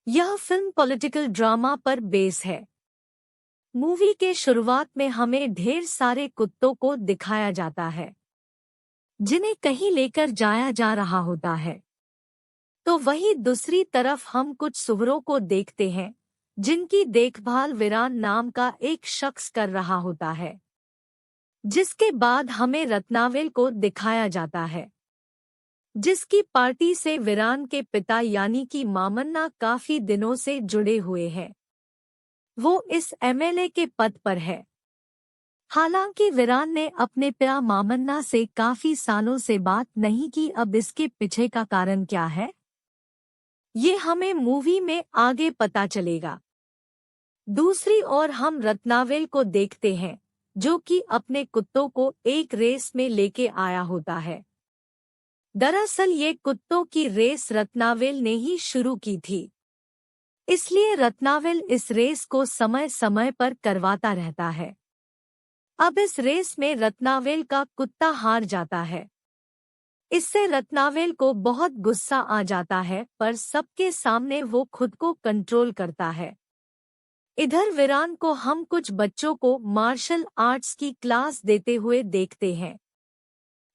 यह film political drama पर base है। मूवी के शुरुआत में हमें ढेर सारे कुत्तों को दिखाया जाता है जिन्हें कहीं लेकर जाया जा रहा होता है। तो वहीं दूसरी तरफ हम कुछ सुअरों को देखते हैं जिनकी देखभाल वीरान नाम का एक शख्स कर रहा होता है। जिसके बाद हमें रत्नावेल को दिखाया जाता है जिसकी पार्टी से वीरान के पिता यानी कि मामन्ना काफी दिनों से जुड़े हुए हैं। वो इस एमएलए के पद पर है। हालांकि वीरान ने अपने पिता मामन्ना से काफी सालों से बात नहीं की। अब इसके पीछे का कारण क्या है, ये हमें मूवी में आगे पता चलेगा। दूसरी ओर हम रत्नावेल को देखते हैं जो कि अपने कुत्तों को एक रेस में लेके आया होता है। दरअसल ये कुत्तों की रेस रत्नावेल ने ही शुरू की थी, इसलिए रत्नावेल इस रेस को समय समय पर करवाता रहता है। अब इस रेस में रत्नावेल का कुत्ता हार जाता है। इससे रत्नावेल को बहुत गुस्सा आ जाता है, पर सबके सामने वो खुद को कंट्रोल करता है। इधर वीरान को हम कुछ बच्चों को मार्शल आर्ट्स की क्लास देते हुए देखते हैं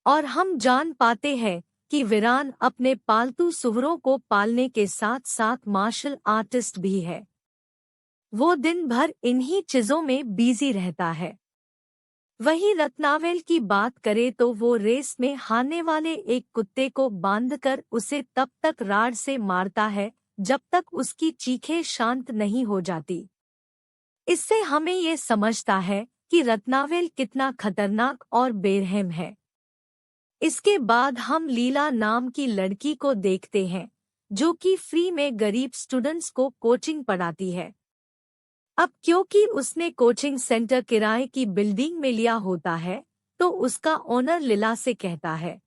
और हम जान पाते हैं कि वीरान अपने पालतू सुअरों को पालने के साथ साथ मार्शल आर्टिस्ट भी है। वो दिन भर इन्हीं चीजों में बिजी रहता है। वहीं रत्नावेल की बात करें तो वो रेस में हारने वाले एक कुत्ते को बांधकर उसे तब तक राड से मारता है जब तक उसकी चीखें शांत नहीं हो जाती। इससे हमें ये समझता है कि रत्नावेल कितना खतरनाक और बेरहम है। इसके बाद हम लीला नाम की लड़की को देखते हैं जो कि फ्री में गरीब स्टूडेंट्स को कोचिंग पढ़ाती है। अब क्योंकि उसने कोचिंग सेंटर किराए की बिल्डिंग में लिया होता है तो उसका ओनर लीला से कहता है,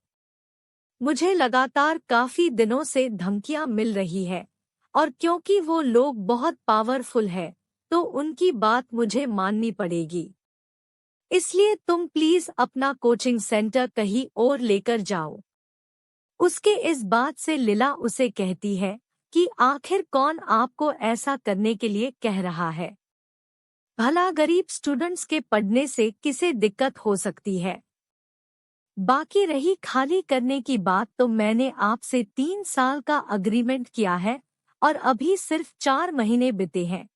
मुझे लगातार काफी दिनों से धमकियां मिल रही है और क्योंकि वो लोग बहुत पावरफुल है तो उनकी बात मुझे माननी पड़ेगी। इसलिए तुम प्लीज अपना कोचिंग सेंटर कहीं और लेकर जाओ। उसके इस बात से लीला उसे कहती है कि आखिर कौन आपको ऐसा करने के लिए कह रहा है। भला गरीब स्टूडेंट्स के पढ़ने से किसे दिक्कत हो सकती है। बाकी रही खाली करने की बात, तो मैंने आपसे 3 साल का अग्रीमेंट किया है और अभी सिर्फ 4 महीने बीते हैं,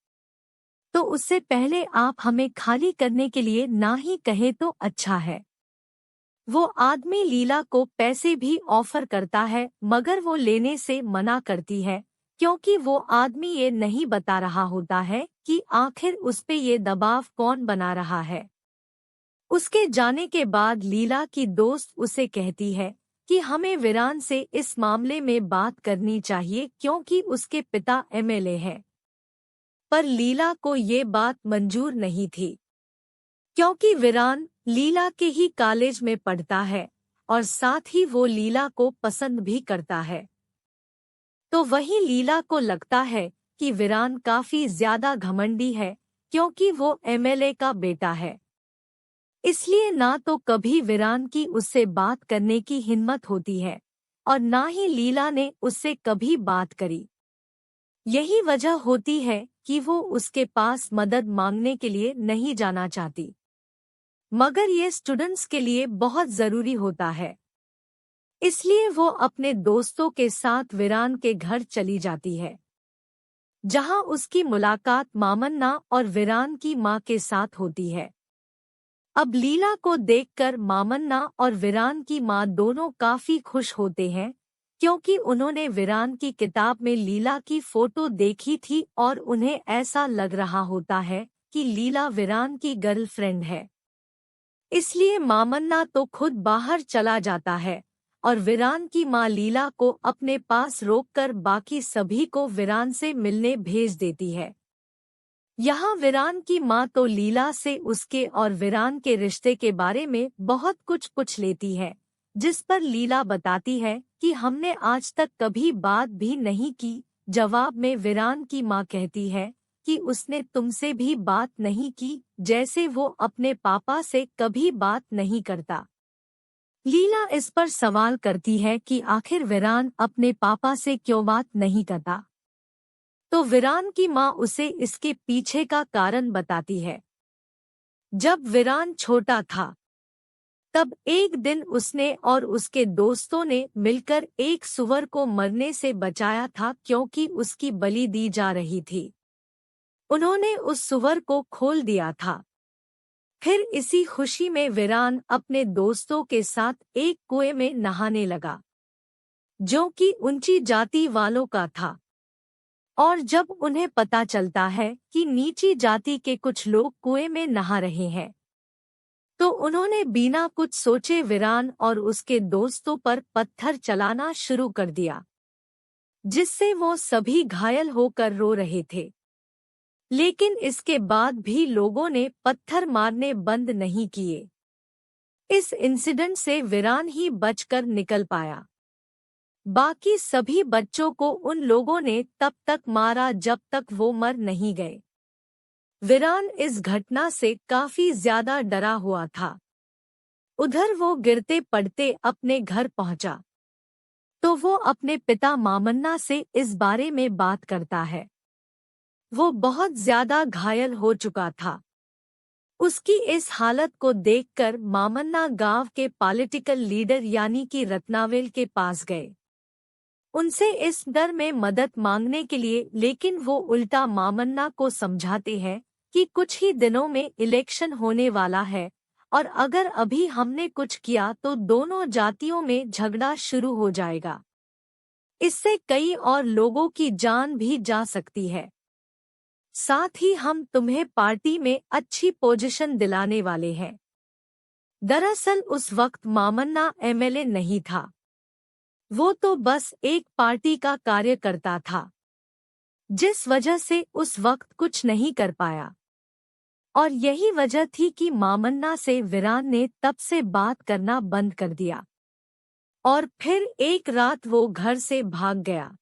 तो उससे पहले आप हमें खाली करने के लिए ना ही कहे तो अच्छा है। वो आदमी लीला को पैसे भी ऑफर करता है मगर वो लेने से मना करती है क्योंकि वो आदमी ये नहीं बता रहा होता है कि आखिर उस पे ये दबाव कौन बना रहा है। उसके जाने के बाद लीला की दोस्त उसे कहती है कि हमें वीरान से इस मामले में बात करनी चाहिए क्योंकि उसके पिता एमएलए हैं। पर लीला को ये बात मंजूर नहीं थी क्योंकि वीरान लीला के ही कॉलेज में पढ़ता है और साथ ही वो लीला को पसंद भी करता है। तो वहीं लीला को लगता है कि वीरान काफी ज्यादा घमंडी है क्योंकि वो एमएलए का बेटा है। इसलिए ना तो कभी वीरान की उससे बात करने की हिम्मत होती है और ना ही लीला ने उससे कभी बात करी। यही वजह होती है कि वो उसके पास मदद मांगने के लिए नहीं जाना चाहती, मगर ये स्टूडेंट्स के लिए बहुत जरूरी होता है। इसलिए वो अपने दोस्तों के साथ वीरान के घर चली जाती है जहां उसकी मुलाकात मामन्ना और वीरान की मां के साथ होती है। अब लीला को देखकर मामन्ना और वीरान की मां दोनों काफी खुश होते हैं क्योंकि उन्होंने वीरान की किताब में लीला की फोटो देखी थी और उन्हें ऐसा लग रहा होता है कि लीला वीरान की गर्लफ्रेंड है। इसलिए मामन्ना तो खुद बाहर चला जाता है और वीरान की मां लीला को अपने पास रोककर बाकी सभी को वीरान से मिलने भेज देती है। यहाँ वीरान की मां तो लीला से उसके और वीरान के रिश्ते के बारे में बहुत कुछ पूछ लेती है, जिस पर लीला बताती है कि हमने आज तक कभी बात भी नहीं की। जवाब में वीरान की मां कहती है कि उसने तुमसे भी बात नहीं की, जैसे वो अपने पापा से कभी बात नहीं करता। लीला इस पर सवाल करती है कि आखिर वीरान अपने पापा से क्यों बात नहीं करता। तो वीरान की माँ उसे इसके पीछे का कारण बताती है। जब वीरान छोटा था, तब एक दिन उसने और उसके दोस्तों ने मिलकर एक सूअर को मरने से बचाया था क्योंकि उसकी बलि दी जा रही थी। उन्होंने उस सूअर को खोल दिया था। फिर इसी खुशी में वीरान अपने दोस्तों के साथ एक कुएं में नहाने लगा, जो कि ऊंची जाति वालों का था। और जब उन्हें पता चलता है कि नीची जाति के कुछ लोग कुएं में नहा रहे हैं, तो उन्होंने बिना कुछ सोचे वीरान और उसके दोस्तों पर पत्थर चलाना शुरू कर दिया, जिससे वो सभी घायल होकर रो रहे थे। लेकिन इसके बाद भी लोगों ने पत्थर मारने बंद नहीं किए। इस इंसिडेंट से वीरान ही बचकर निकल पाया। बाकी सभी बच्चों को उन लोगों ने तब तक मारा जब तक वो मर नहीं गए। वीरान इस घटना से काफी ज्यादा डरा हुआ था। उधर वो गिरते पड़ते अपने घर पहुंचा, तो वो अपने पिता मामन्ना से इस बारे में बात करता है। वो बहुत ज्यादा घायल हो चुका था। उसकी इस हालत को देखकर मामन्ना गांव के पॉलिटिकल लीडर यानी कि रत्नावेल के पास गए, उनसे इस डर में मदद मांगने के लिए। लेकिन वो उल्टा मामन्ना को समझाते हैं कि कुछ ही दिनों में इलेक्शन होने वाला है और अगर अभी हमने कुछ किया तो दोनों जातियों में झगड़ा शुरू हो जाएगा। इससे कई और लोगों की जान भी जा सकती है। साथ ही हम तुम्हें पार्टी में अच्छी पोजीशन दिलाने वाले हैं। दरअसल उस वक्त मामन्ना एमएलए नहीं था, वो तो बस एक पार्टी का कार्यकर्ता था, जिस वजह से उस वक्त कुछ नहीं कर पाया। और यही वजह थी कि मामन्ना से वीरान ने तब से बात करना बंद कर दिया। और फिर एक रात वो घर से भाग गया,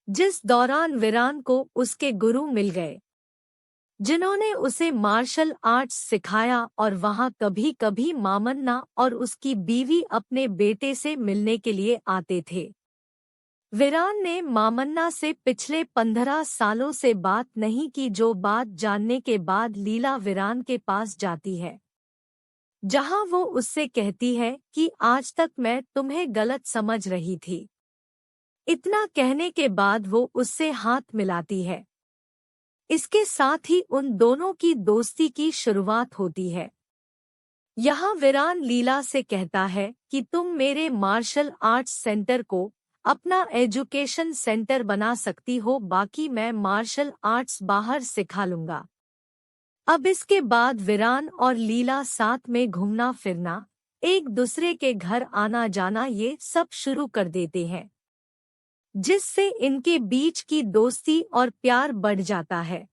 जिस दौरान वीरान को उसके गुरु मिल गए, जिन्होंने उसे मार्शल आर्ट्स सिखाया। और वहां कभी कभी मामन्ना और उसकी बीवी अपने बेटे से मिलने के लिए आते थे। वीरान ने मामन्ना से पिछले 15 सालों से बात नहीं की, जो बात जानने के बाद लीला वीरान के पास जाती है, जहां वो उससे कहती है कि आज तक मैं तुम्हें गलत समझ रही थी। इतना कहने के बाद वो उससे हाथ मिलाती है। इसके साथ ही उन दोनों की दोस्ती की शुरुआत होती है। यहाँ वीरान लीला से कहता है कि तुम मेरे मार्शल आर्ट्स सेंटर को अपना एजुकेशन सेंटर बना सकती हो, बाकी मैं मार्शल आर्ट्स बाहर सिखा लूंगा। अब इसके बाद वीरान और लीला साथ में घूमना फिरना, एक दूसरे के घर आना जाना, ये सब शुरू कर देते हैं, जिससे इनके बीच की दोस्ती और प्यार बढ़ जाता है।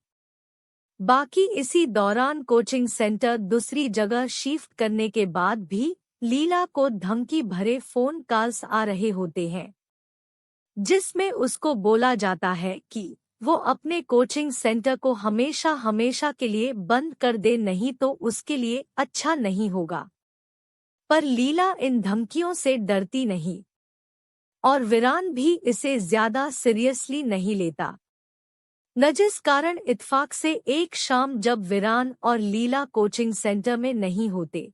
बाकी इसी दौरान कोचिंग सेंटर दूसरी जगह शिफ्ट करने के बाद भी लीला को धमकी भरे फोन कॉल्स आ रहे होते हैं, जिसमें उसको बोला जाता है कि वो अपने कोचिंग सेंटर को हमेशा हमेशा के लिए बंद कर दे, नहीं तो उसके लिए अच्छा नहीं होगा। पर लीला इन धमकियों से डरती नहीं और वीरान भी इसे ज्यादा सीरियसली नहीं लेता। न जिस कारण इत्फाक से एक शाम जब वीरान और लीला कोचिंग सेंटर में नहीं होते,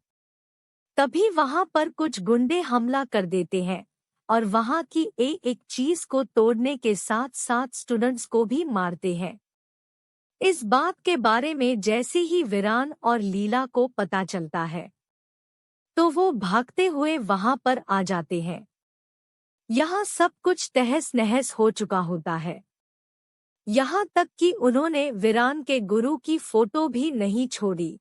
तभी वहां पर कुछ गुंडे हमला कर देते हैं और वहां की एक चीज को तोड़ने के साथ साथ स्टूडेंट्स को भी मारते हैं। इस बात के बारे में जैसे ही वीरान और लीला को पता चलता है, तो वो भागते हुए वहां पर आ जाते हैं। यहाँ सब कुछ तहस नहस हो चुका होता है, यहाँ तक कि उन्होंने वीरान के गुरु की फोटो भी नहीं छोड़ी।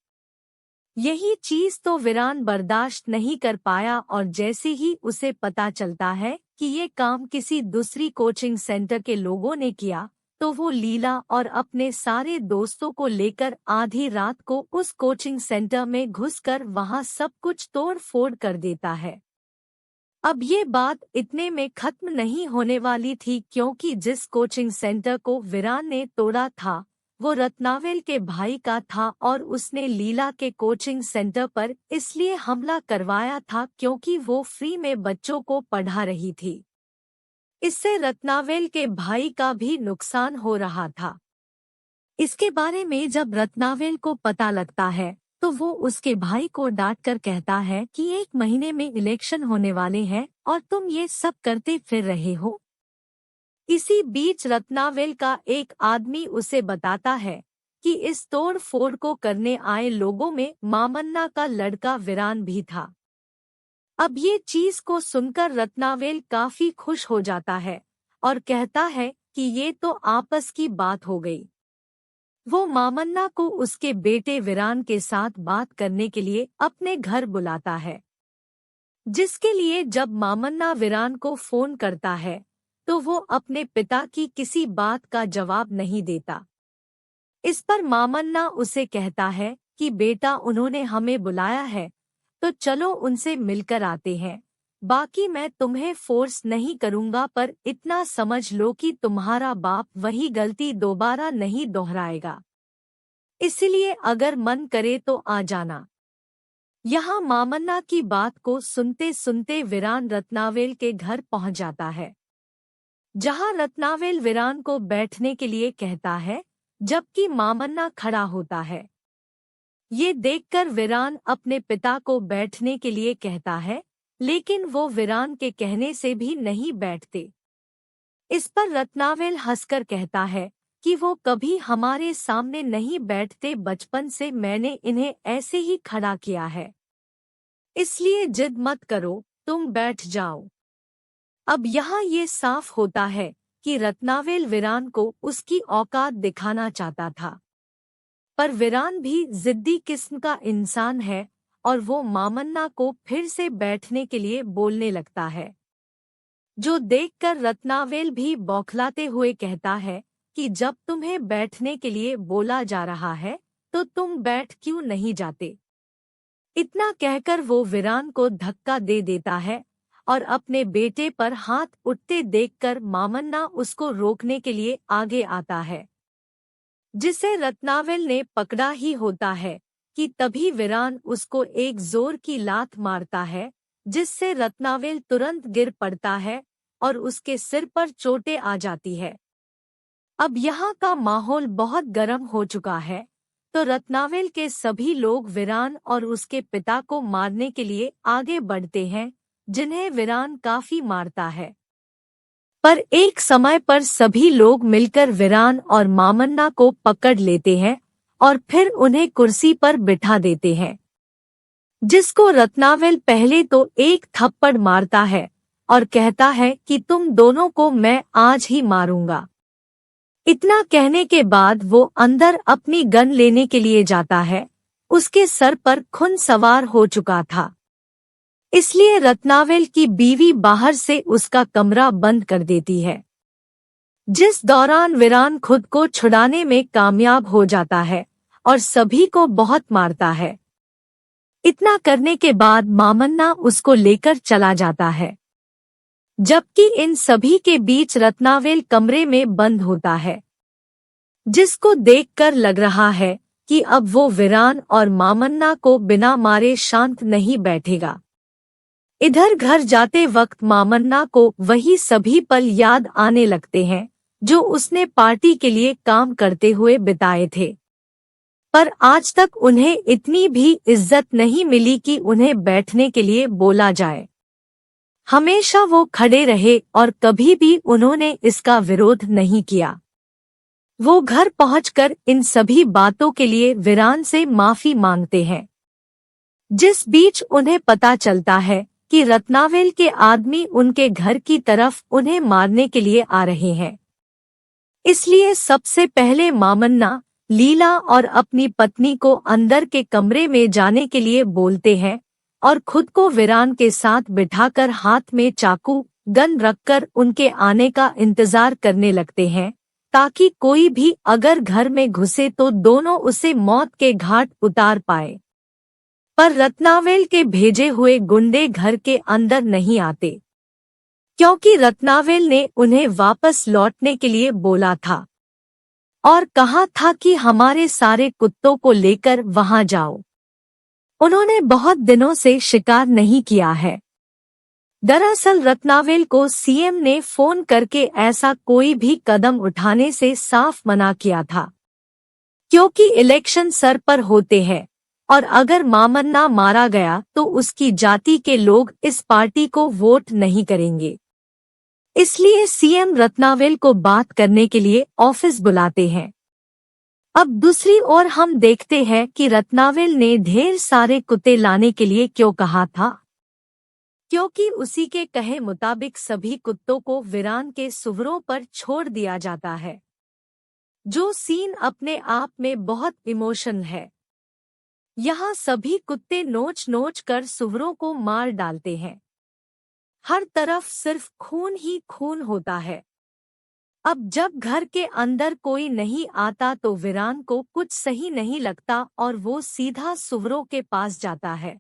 यही चीज तो वीरान बर्दाश्त नहीं कर पाया और जैसे ही उसे पता चलता है कि ये काम किसी दूसरी कोचिंग सेंटर के लोगों ने किया, तो वो लीला और अपने सारे दोस्तों को लेकर आधी रात को उस कोचिंग सेंटर में घुसकर वहां सब कुछ तोड़ फोड़ कर देता है। अब ये बात इतने में खत्म नहीं होने वाली थी, क्योंकि जिस कोचिंग सेंटर को वीरान ने तोड़ा था वो रत्नावेल के भाई का था और उसने लीला के कोचिंग सेंटर पर इसलिए हमला करवाया था क्योंकि वो फ्री में बच्चों को पढ़ा रही थी। इससे रत्नावेल के भाई का भी नुकसान हो रहा था। इसके बारे में जब रत्नावेल को पता लगता है तो वो उसके भाई को डांट कर कहता है कि 1 महीने में इलेक्शन होने वाले हैं और तुम ये सब करते फिर रहे हो। इसी बीच रत्नावेल का एक आदमी उसे बताता है कि इस तोड़ फोड़ को करने आए लोगों में मामन्ना का लड़का वीरान भी था। अब ये चीज को सुनकर रत्नावेल काफी खुश हो जाता है और कहता है कि ये तो आपस की बात हो गई। वो मामन्ना को उसके बेटे वीरान के साथ बात करने के लिए अपने घर बुलाता है, जिसके लिए जब मामन्ना वीरान को फोन करता है तो वो अपने पिता की किसी बात का जवाब नहीं देता। इस पर मामन्ना उसे कहता है कि बेटा उन्होंने हमें बुलाया है तो चलो उनसे मिलकर आते हैं, बाकी मैं तुम्हें फोर्स नहीं करूंगा, पर इतना समझ लो कि तुम्हारा बाप वही गलती दोबारा नहीं दोहराएगा, इसलिए अगर मन करे तो आ जाना। यहाँ मामन्ना की बात को सुनते सुनते वीरान रत्नावेल के घर पहुंच जाता है, जहां रत्नावेल वीरान को बैठने के लिए कहता है जबकि मामन्ना खड़ा होता है। ये देखकर वीरान अपने पिता को बैठने के लिए कहता है, लेकिन वो वीरान के कहने से भी नहीं बैठते। इस पर रत्नावेल हंसकर कहता है कि वो कभी हमारे सामने नहीं बैठते, बचपन से मैंने इन्हें ऐसे ही खड़ा किया है, इसलिए जिद मत करो, तुम बैठ जाओ। अब यहाँ ये साफ होता है कि रत्नावेल वीरान को उसकी औकात दिखाना चाहता था, पर वीरान भी जिद्दी किस्म का इंसान है और वो मामन्ना को फिर से बैठने के लिए बोलने लगता है, जो देखकर रत्नावेल भी बौखलाते हुए कहता है कि जब तुम्हें बैठने के लिए बोला जा रहा है तो तुम बैठ क्यों नहीं जाते। इतना कहकर वो वीरान को धक्का दे देता है और अपने बेटे पर हाथ उठते देखकर मामन्ना उसको रोकने के लिए आगे आता है, जिसे रत्नावेल ने पकड़ा ही होता है कि तभी वीरान उसको एक जोर की लात मारता है, जिससे रत्नावेल तुरंत गिर पड़ता है और उसके सिर पर चोटें आ जाती है। अब यहाँ का माहौल बहुत गर्म हो चुका है, तो रत्नावेल के सभी लोग वीरान और उसके पिता को मारने के लिए आगे बढ़ते हैं, जिन्हें वीरान काफी मारता है। पर एक समय पर सभी लोग मिलकर वीरान और मामन्ना को पकड़ लेते हैं और फिर उन्हें कुर्सी पर बिठा देते हैं, जिसको रत्नावेल पहले तो एक थप्पड़ मारता है और कहता है कि तुम दोनों को मैं आज ही मारूंगा। इतना कहने के बाद वो अंदर अपनी गन लेने के लिए जाता है। उसके सर पर खून सवार हो चुका था, इसलिए रत्नावेल की बीवी बाहर से उसका कमरा बंद कर देती है, जिस दौरान वीरान खुद को छुड़ाने में कामयाब हो जाता है और सभी को बहुत मारता है। इतना करने के बाद मामन्ना उसको लेकर चला जाता है, जबकि इन सभी के बीच रत्नावेल कमरे में बंद होता है, जिसको देखकर लग रहा है कि अब वो वीरान और मामन्ना को बिना मारे शांत नहीं बैठेगा। इधर घर जाते वक्त मामन्ना को वही सभी पल याद आने लगते हैं जो उसने पार्टी के लिए काम करते हुए बिताए थे, पर आज तक उन्हें इतनी भी इज्जत नहीं मिली कि उन्हें बैठने के लिए बोला जाए। हमेशा वो खड़े रहे और कभी भी उन्होंने इसका विरोध नहीं किया। वो घर पहुंचकर इन सभी बातों के लिए वीरान से माफी मांगते हैं, जिस बीच उन्हें पता चलता है कि रत्नावेल के आदमी उनके घर की तरफ उन्हें मारने के लिए आ रहे हैं। इसलिए सबसे पहले मामन्ना, लीला और अपनी पत्नी को अंदर के कमरे में जाने के लिए बोलते हैं और खुद को वीरान के साथ बिठाकर हाथ में चाकू गन रखकर उनके आने का इंतजार करने लगते हैं, ताकि कोई भी अगर घर में घुसे तो दोनों उसे मौत के घाट उतार पाए। पर रत्नावेल के भेजे हुए गुंडे घर के अंदर नहीं आते, क्योंकि रत्नावेल ने उन्हें वापस लौटने के लिए बोला था और कहा था कि हमारे सारे कुत्तों को लेकर वहां जाओ। उन्होंने बहुत दिनों से शिकार नहीं किया है। दरअसल रत्नावेल को सीएम ने फोन करके ऐसा कोई भी कदम उठाने से साफ मना किया था, क्योंकि इलेक्शन सर पर होते हैं और अगर मामन्ना मारा गया तो उसकी जाति के लोग इस पार्टी को वोट नहीं करेंगे। इसलिए सीएम रत्नावेल को बात करने के लिए ऑफिस बुलाते हैं। अब दूसरी ओर हम देखते हैं कि रत्नावेल ने ढेर सारे कुत्ते लाने के लिए क्यों कहा था, क्योंकि उसी के कहे मुताबिक सभी कुत्तों को वीरान के सुवरों पर छोड़ दिया जाता है, जो सीन अपने आप में बहुत इमोशन है। यहाँ सभी कुत्ते नोच नोच कर सुवरों को मार डालते हैं। हर तरफ सिर्फ खून ही खून होता है। अब जब घर के अंदर कोई नहीं आता तो वीरान को कुछ सही नहीं लगता और वो सीधा सुवरों के पास जाता है,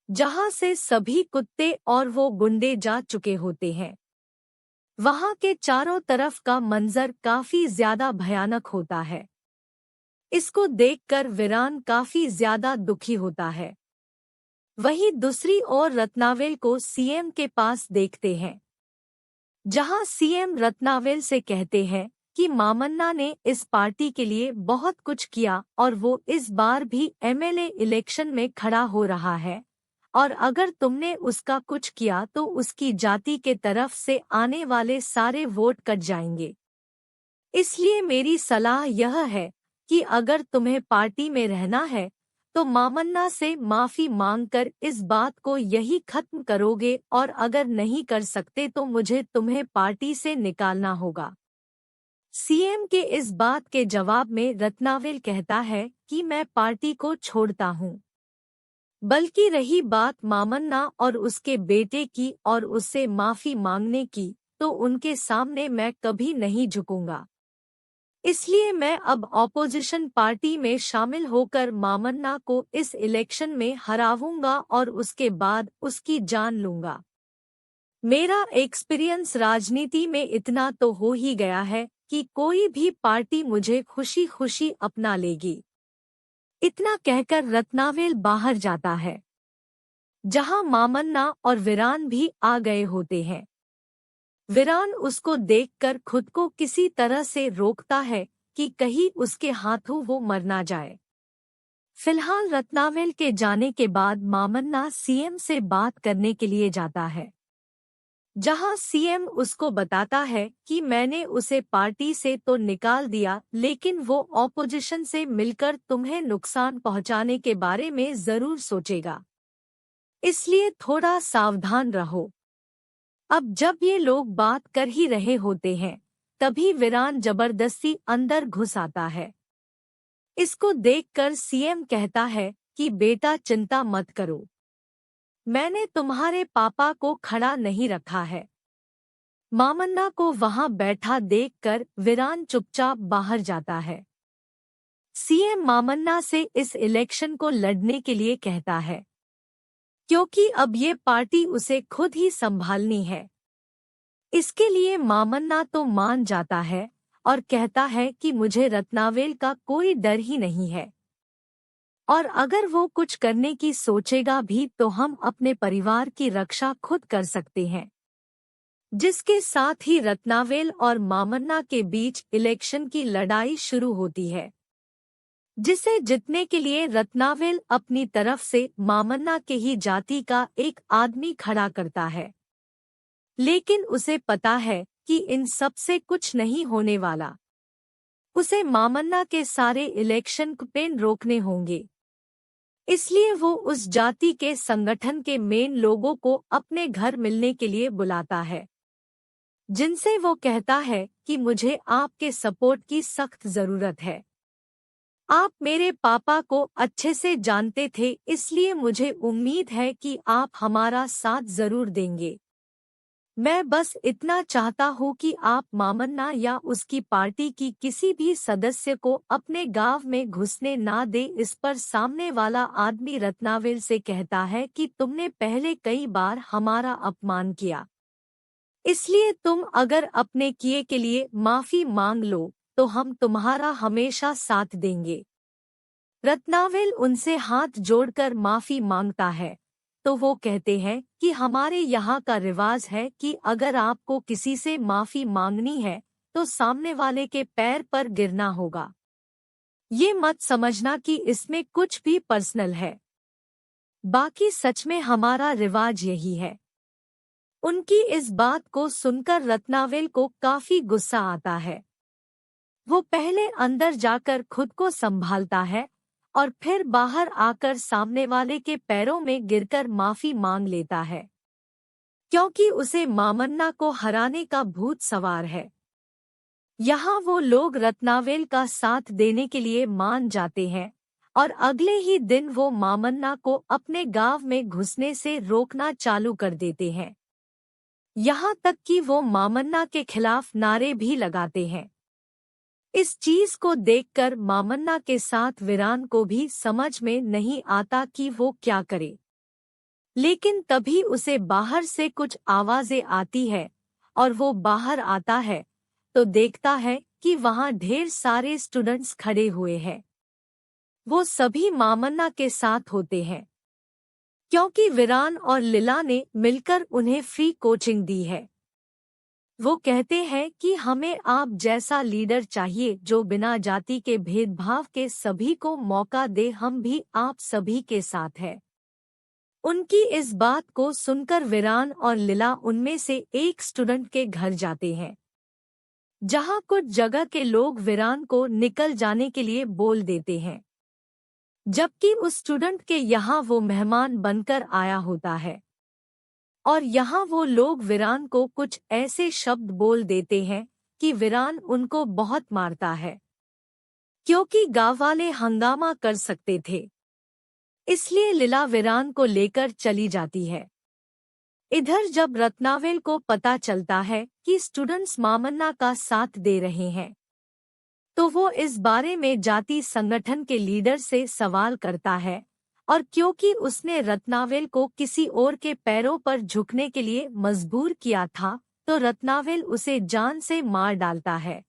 जहां से सभी कुत्ते और वो गुंडे जा चुके होते हैं। वहां के चारों तरफ का मंजर काफी ज्यादा भयानक होता है। इसको देखकर वीरान काफी ज्यादा दुखी होता है। वहीं दूसरी ओर रत्नावेल को सीएम के पास देखते हैं, जहां सीएम रत्नावेल से कहते हैं कि मामन्ना ने इस पार्टी के लिए बहुत कुछ किया और वो इस बार भी एमएलए इलेक्शन में खड़ा हो रहा है, और अगर तुमने उसका कुछ किया तो उसकी जाति के तरफ से आने वाले सारे वोट कट जाएंगे। इसलिए मेरी सलाह यह है कि अगर तुम्हें पार्टी में रहना है तो मामन्ना से माफी मांगकर इस बात को यही खत्म करोगे, और अगर नहीं कर सकते तो मुझे तुम्हें पार्टी से निकालना होगा। सीएम के इस बात के जवाब में रत्नावेल कहता है कि मैं पार्टी को छोड़ता हूँ, बल्कि रही बात मामन्ना और उसके बेटे की और उससे माफी मांगने की, तो उनके सामने मैं कभी नहीं झुकूंगा। इसलिए मैं अब ऑपोजिशन पार्टी में शामिल होकर मामन्ना को इस इलेक्शन में हराऊंगा और उसके बाद उसकी जान लूंगा। मेरा एक्सपीरियंस राजनीति में इतना तो हो ही गया है कि कोई भी पार्टी मुझे खुशी खुशी अपना लेगी। इतना कहकर रत्नावेल बाहर जाता है, जहां मामन्ना और वीरान भी आ गए होते हैं। वीरान उसको देखकर खुद को किसी तरह से रोकता है कि कहीं उसके हाथों वो मर ना जाए। फिलहाल रत्नावेल के जाने के बाद मामन्ना सीएम से बात करने के लिए जाता है, जहां सीएम उसको बताता है कि मैंने उसे पार्टी से तो निकाल दिया, लेकिन वो ऑपोजिशन से मिलकर तुम्हें नुकसान पहुंचाने के बारे में जरूर सोचेगा, इसलिए थोड़ा सावधान रहो। अब जब ये लोग बात कर ही रहे होते हैं, तभी वीरान जबरदस्ती अंदर घुस आता है। इसको देखकर सीएम कहता है कि बेटा चिंता मत करो, मैंने तुम्हारे पापा को खड़ा नहीं रखा है। मामन्ना को वहां बैठा देखकर वीरान चुपचाप बाहर जाता है। सीएम मामन्ना से इस इलेक्शन को लड़ने के लिए कहता है, क्योंकि अब ये पार्टी उसे खुद ही संभालनी है। इसके लिए मामन्ना तो मान जाता है और कहता है कि मुझे रत्नावेल का कोई डर ही नहीं है, और अगर वो कुछ करने की सोचेगा भी तो हम अपने परिवार की रक्षा खुद कर सकते हैं। जिसके साथ ही रत्नावेल और मामन्ना के बीच इलेक्शन की लड़ाई शुरू होती है, जिसे जीतने के लिए रत्नावेल अपनी तरफ से मामन्ना के ही जाति का एक आदमी खड़ा करता है। लेकिन उसे पता है कि इन सब से कुछ नहीं होने वाला। उसे मामन्ना के सारे इलेक्शन कैंपेन रोकने होंगे। इसलिए वो उस जाति के संगठन के मेन लोगों को अपने घर मिलने के लिए बुलाता है, जिनसे वो कहता है कि मुझे आपके सपोर्ट की सख्त जरूरत है। आप मेरे पापा को अच्छे से जानते थे, इसलिए मुझे उम्मीद है कि आप हमारा साथ जरूर देंगे। मैं बस इतना चाहता हूँ कि आप मामन्ना या उसकी पार्टी की किसी भी सदस्य को अपने गांव में घुसने ना दे। इस पर सामने वाला आदमी रत्नावेल से कहता है कि तुमने पहले कई बार हमारा अपमान किया, इसलिए तुम अगर अपने किए के लिए माफी मांग लो तो हम तुम्हारा हमेशा साथ देंगे। रत्नावेल उनसे हाथ जोड़कर माफी मांगता है तो वो कहते हैं कि हमारे यहाँ का रिवाज है कि अगर आपको किसी से माफी मांगनी है तो सामने वाले के पैर पर गिरना होगा। ये मत समझना कि इसमें कुछ भी पर्सनल है, बाकी सच में हमारा रिवाज यही है। उनकी इस बात को सुनकर रत्नावेल को काफी गुस्सा आता है। वो पहले अंदर जाकर खुद को संभालता है और फिर बाहर आकर सामने वाले के पैरों में गिरकर माफी मांग लेता है, क्योंकि उसे मामन्ना को हराने का भूत सवार है। यहाँ वो लोग रत्नावेल का साथ देने के लिए मान जाते हैं और अगले ही दिन वो मामन्ना को अपने गांव में घुसने से रोकना चालू कर देते हैं। यहाँ तक कि वो मामन्ना के खिलाफ नारे भी लगाते हैं। इस चीज को देखकर मामन्ना के साथ वीरान को भी समझ में नहीं आता कि वो क्या करे, लेकिन तभी उसे बाहर से कुछ आवाजें आती है और वो बाहर आता है तो देखता है कि वहाँ ढेर सारे स्टूडेंट्स खड़े हुए हैं। वो सभी मामन्ना के साथ होते हैं, क्योंकि वीरान और लीला ने मिलकर उन्हें फ्री कोचिंग दी है। वो कहते हैं कि हमें आप जैसा लीडर चाहिए जो बिना जाति के भेदभाव के सभी को मौका दे, हम भी आप सभी के साथ हैं। उनकी इस बात को सुनकर वीरान और लीला उनमें से एक स्टूडेंट के घर जाते हैं, जहां कुछ जगह के लोग वीरान को निकल जाने के लिए बोल देते हैं, जबकि उस स्टूडेंट के यहाँ वो मेहमान बनकर आया होता है। और यहाँ वो लोग वीरान को कुछ ऐसे शब्द बोल देते हैं कि वीरान उनको बहुत मारता है, क्योंकि गाँव वाले हंगामा कर सकते थे। इसलिए लीला वीरान को लेकर चली जाती है। इधर जब रत्नावेल को पता चलता है कि स्टूडेंट्स मामन्ना का साथ दे रहे हैं, तो वो इस बारे में जाति संगठन के लीडर से सवाल करता है, और क्योंकि उसने रत्नावेल को किसी और के पैरों पर झुकने के लिए मजबूर किया था, तो रत्नावेल उसे जान से मार डालता है।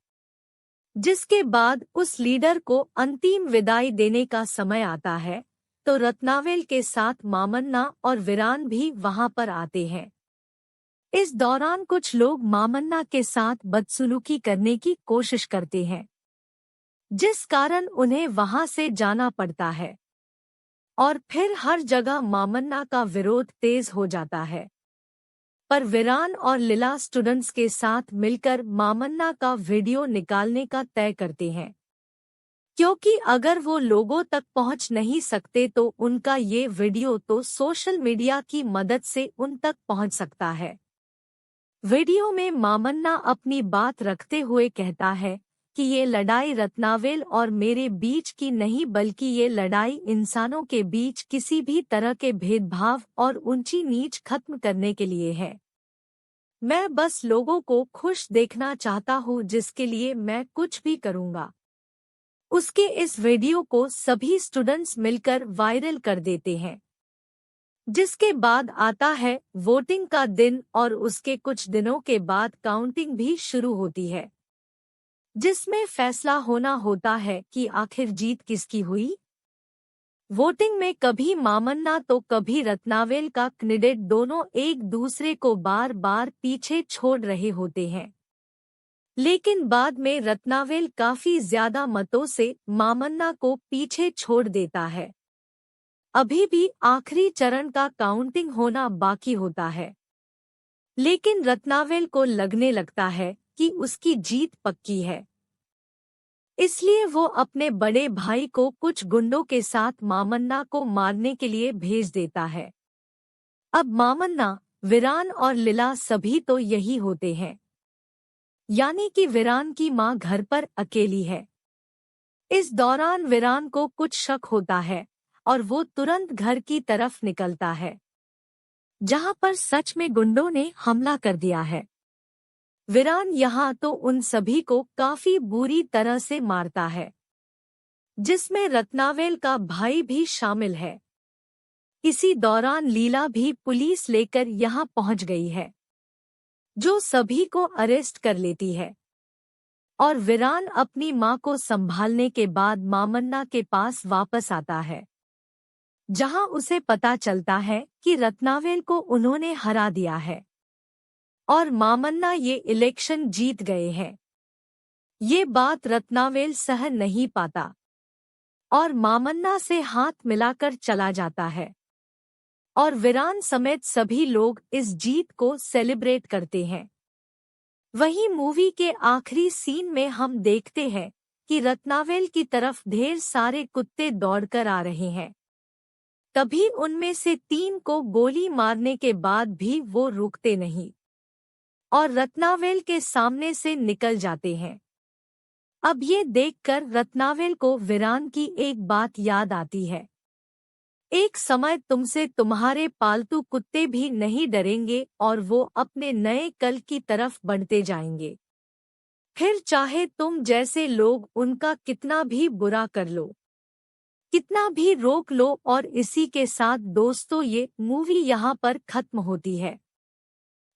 जिसके बाद उस लीडर को अंतिम विदाई देने का समय आता है, तो रत्नावेल के साथ मामन्ना और वीरान भी वहां पर आते हैं। इस दौरान कुछ लोग मामन्ना के साथ बदसलूकी करने की कोशिश करते हैं, जिस कारण उन्हें वहां से जाना पड़ता है, और फिर हर जगह मामन्ना का विरोध तेज हो जाता है। पर वीरान और लीला स्टूडेंट्स के साथ मिलकर मामन्ना का वीडियो निकालने का तय करते हैं, क्योंकि अगर वो लोगों तक पहुंच नहीं सकते तो उनका ये वीडियो तो सोशल मीडिया की मदद से उन तक पहुंच सकता है। वीडियो में मामन्ना अपनी बात रखते हुए कहता है कि ये लड़ाई रत्नावेल और मेरे बीच की नहीं, बल्कि ये लड़ाई इंसानों के बीच किसी भी तरह के भेदभाव और ऊंची नीच खत्म करने के लिए है। मैं बस लोगों को खुश देखना चाहता हूँ, जिसके लिए मैं कुछ भी करूँगा। उसके इस वीडियो को सभी स्टूडेंट्स मिलकर वायरल कर देते हैं। जिसके बाद आता है वोटिंग का दिन, और उसके कुछ दिनों के बाद काउंटिंग भी शुरू होती है, जिसमें फैसला होना होता है कि आखिर जीत किसकी हुई। वोटिंग में कभी मामन्ना तो कभी रत्नावेल का कैंडिडेट दोनों एक दूसरे को बार बार पीछे छोड़ रहे होते हैं, लेकिन बाद में रत्नावेल काफी ज्यादा मतों से मामन्ना को पीछे छोड़ देता है। अभी भी आखिरी चरण का काउंटिंग होना बाकी होता है, लेकिन रत्नावेल को लगने लगता है कि उसकी जीत पक्की है। इसलिए वो अपने बड़े भाई को कुछ गुंडों के साथ मामन्ना को मारने के लिए भेज देता है। अब मामन्ना, वीरान और लीला सभी तो यही होते हैं, यानी कि वीरान की मां घर पर अकेली है। इस दौरान वीरान को कुछ शक होता है और वो तुरंत घर की तरफ निकलता है, जहां पर सच में गुंडों ने हमला कर दिया है। वीरान यहाँ तो उन सभी को काफी बुरी तरह से मारता है, जिसमें रत्नावेल का भाई भी शामिल है। इसी दौरान लीला भी पुलिस लेकर यहाँ पहुंच गई है, जो सभी को अरेस्ट कर लेती है। और वीरान अपनी मां को संभालने के बाद मामन्ना के पास वापस आता है, जहां उसे पता चलता है कि रत्नावेल को उन्होंने हरा दिया है और मामन्ना ये इलेक्शन जीत गए हैं। ये बात रत्नावेल सह नहीं पाता और मामन्ना से हाथ मिलाकर चला जाता है और वीरान समेत सभी लोग इस जीत को सेलिब्रेट करते हैं। वहीं मूवी के आखिरी सीन में हम देखते हैं कि रत्नावेल की तरफ ढेर सारे कुत्ते दौड़कर आ रहे हैं। तभी उनमें से 3 को गोली मारने के बाद भी वो रुकते नहीं और रत्नावेल के सामने से निकल जाते हैं। अब ये देखकर रत्नावेल को वीरान की एक बात याद आती है। एक समय तुमसे तुम्हारे पालतू कुत्ते भी नहीं डरेंगे और वो अपने नए कल की तरफ बढ़ते जाएंगे। फिर चाहे तुम जैसे लोग उनका कितना भी बुरा कर लो, कितना भी रोक लो। और इसी के साथ दोस्तों ये मूवी यहाँ पर खत्म होती है।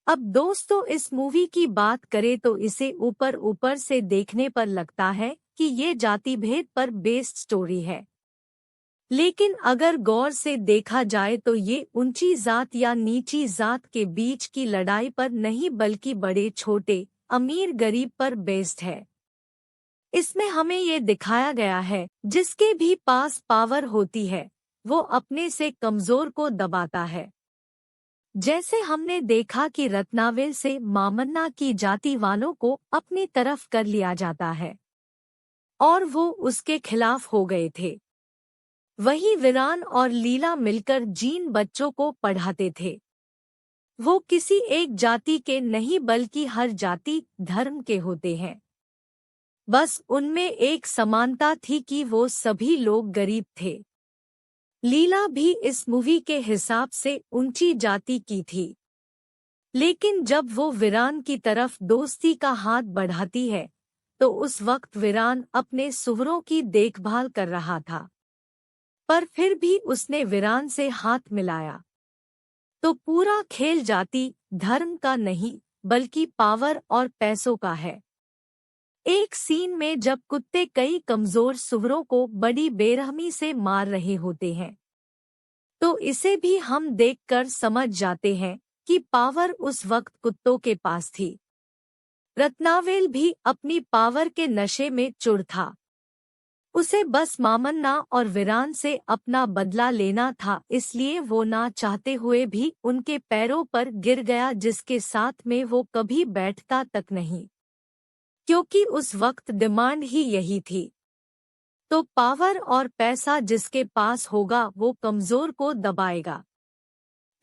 अब दोस्तों इस मूवी की बात करें तो इसे ऊपर ऊपर से देखने पर लगता है कि ये जाति भेद पर बेस्ड स्टोरी है, लेकिन अगर गौर से देखा जाए तो ये ऊंची जात या नीची जात के बीच की लड़ाई पर नहीं बल्कि बड़े छोटे अमीर गरीब पर बेस्ड है। इसमें हमें ये दिखाया गया है जिसके भी पास पावर होती है वो अपने से कमजोर को दबाता है। जैसे हमने देखा कि रत्नावेल से मामन्ना की जाति वालों को अपनी तरफ कर लिया जाता है और वो उसके खिलाफ हो गए थे। वहीं वीरान और लीला मिलकर जीन बच्चों को पढ़ाते थे। वो किसी एक जाति के नहीं बल्कि हर जाति धर्म के होते हैं। बस उनमें एक समानता थी कि वो सभी लोग गरीब थे। लीला भी इस मूवी के हिसाब से ऊंची जाति की थी, लेकिन जब वो वीरान की तरफ दोस्ती का हाथ बढ़ाती है तो उस वक्त वीरान अपने सुवरों की देखभाल कर रहा था, पर फिर भी उसने वीरान से हाथ मिलाया। तो पूरा खेल जाति धर्म का नहीं बल्कि पावर और पैसों का है। एक सीन में जब कुत्ते कई कमजोर सुवरों को बड़ी बेरहमी से मार रहे होते हैं तो इसे भी हम देखकर समझ जाते हैं कि पावर उस वक्त कुत्तों के पास थी। रत्नावेल भी अपनी पावर के नशे में चुड़ था। उसे बस मामन्ना और वीरान से अपना बदला लेना था, इसलिए वो ना चाहते हुए भी उनके पैरों पर गिर गया, जिसके साथ में वो कभी बैठता तक नहीं, क्योंकि उस वक्त डिमांड ही यही थी। तो पावर और पैसा जिसके पास होगा वो कमजोर को दबाएगा।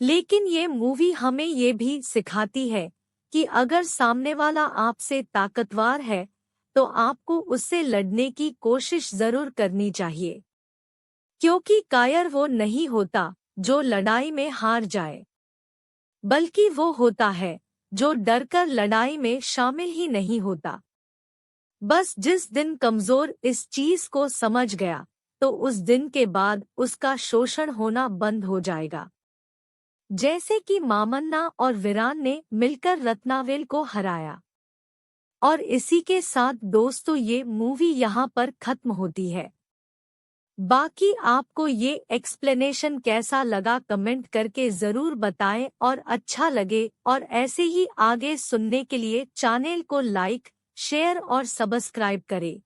लेकिन ये मूवी हमें ये भी सिखाती है कि अगर सामने वाला आपसे ताकतवर है तो आपको उससे लड़ने की कोशिश जरूर करनी चाहिए, क्योंकि कायर वो नहीं होता जो लड़ाई में हार जाए, बल्कि वो होता है जो डरकर लड़ाई में शामिल ही नहीं होता। बस जिस दिन कमजोर इस चीज को समझ गया तो उस दिन के बाद उसका शोषण होना बंद हो जाएगा, जैसे कि मामन्ना और वीरान ने मिलकर रत्नावेल को हराया। और इसी के साथ दोस्तों ये मूवी यहाँ पर खत्म होती है। बाकी आपको ये एक्सप्लेनेशन कैसा लगा कमेंट करके ज़रूर बताएं, और अच्छा लगे और ऐसे ही आगे सुनने के लिए चैनल को लाइक, शेयर और सब्सक्राइब करें।